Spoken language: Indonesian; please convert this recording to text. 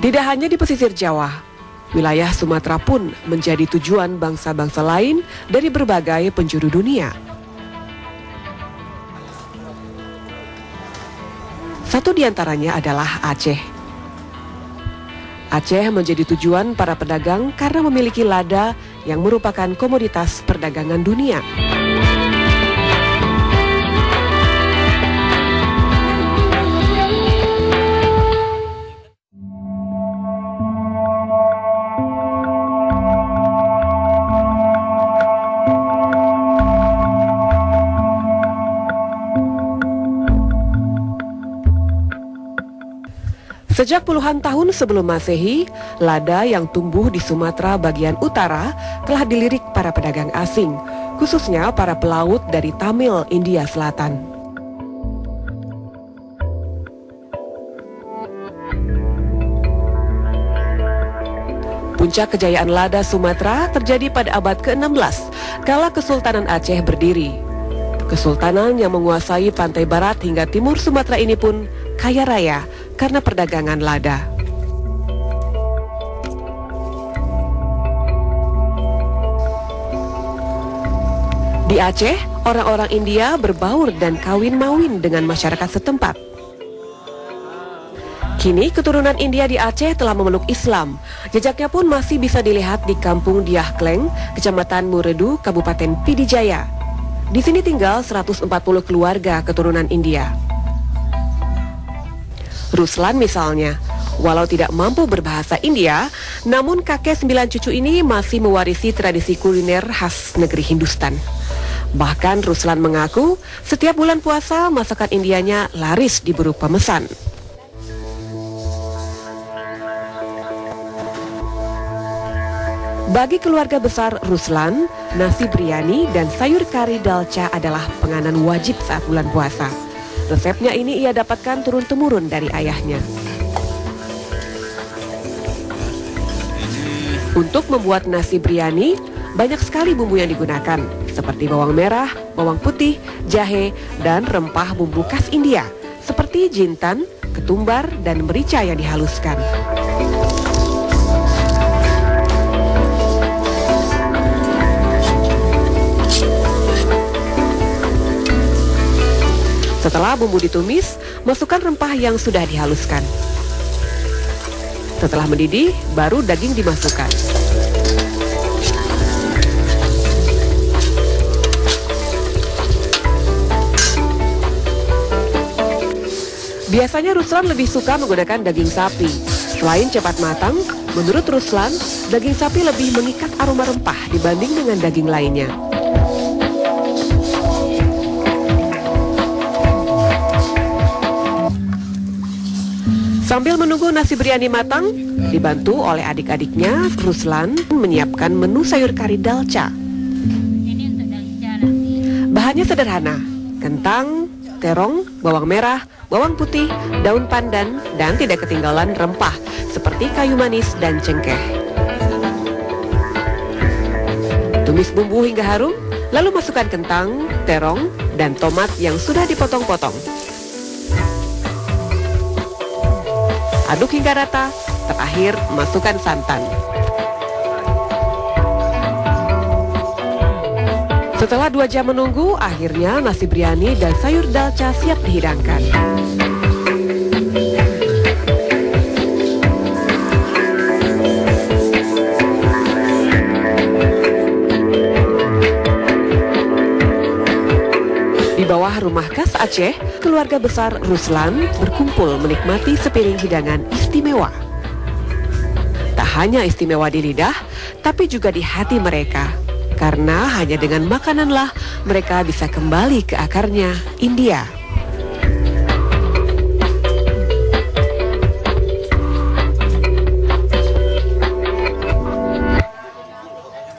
Tidak hanya di pesisir Jawa, wilayah Sumatera pun menjadi tujuan bangsa-bangsa lain dari berbagai penjuru dunia. Satu di antaranya adalah Aceh. Aceh menjadi tujuan para pedagang karena memiliki lada yang merupakan komoditas perdagangan dunia. Sejak puluhan tahun sebelum Masehi, lada yang tumbuh di Sumatera bagian utara telah dilirik para pedagang asing, khususnya para pelaut dari Tamil, India Selatan. Puncak kejayaan lada Sumatera terjadi pada abad ke-16, kala Kesultanan Aceh berdiri. Kesultanan yang menguasai pantai barat hingga timur Sumatera ini pun kaya raya karena perdagangan lada. Di Aceh, orang-orang India berbaur dan kawin-mawin dengan masyarakat setempat. Kini keturunan India di Aceh telah memeluk Islam. Jejaknya pun masih bisa dilihat di Kampung Diah Kleng, Kecamatan Muredu, Kabupaten Pidi Jaya. Di sini tinggal 140 keluarga keturunan India. Ruslan misalnya, walau tidak mampu berbahasa India, namun kakek 9 cucu ini masih mewarisi tradisi kuliner khas negeri Hindustan. Bahkan Ruslan mengaku setiap bulan puasa masakan Indianya laris diburu pemesan. Bagi keluarga besar Ruslan, nasi biryani dan sayur kari dalca adalah penganan wajib saat bulan puasa. Resepnya ini ia dapatkan turun-temurun dari ayahnya. Untuk membuat nasi biryani, banyak sekali bumbu yang digunakan, seperti bawang merah, bawang putih, jahe, dan rempah bumbu khas India, seperti jintan, ketumbar, dan merica yang dihaluskan. Setelah bumbu ditumis, masukkan rempah yang sudah dihaluskan. Setelah mendidih, baru daging dimasukkan. Biasanya Ruslan lebih suka menggunakan daging sapi. Selain cepat matang, menurut Ruslan, daging sapi lebih mengikat aroma rempah dibanding dengan daging lainnya. Sambil menunggu nasi biryani matang, dibantu oleh adik-adiknya, Ruslan menyiapkan menu sayur kari dalca. Bahannya sederhana, kentang, terong, bawang merah, bawang putih, daun pandan, dan tidak ketinggalan rempah seperti kayu manis dan cengkeh. Tumis bumbu hingga harum, lalu masukkan kentang, terong, dan tomat yang sudah dipotong-potong. Aduk hingga rata, terakhir masukkan santan. Setelah 2 jam menunggu, akhirnya nasi biryani dan sayur dalca siap dihidangkan. Di bawah rumah khas Aceh, keluarga besar Ruslan berkumpul menikmati sepiring hidangan istimewa. Tak hanya istimewa di lidah, tapi juga di hati mereka. Karena hanya dengan makananlah mereka bisa kembali ke akarnya, India.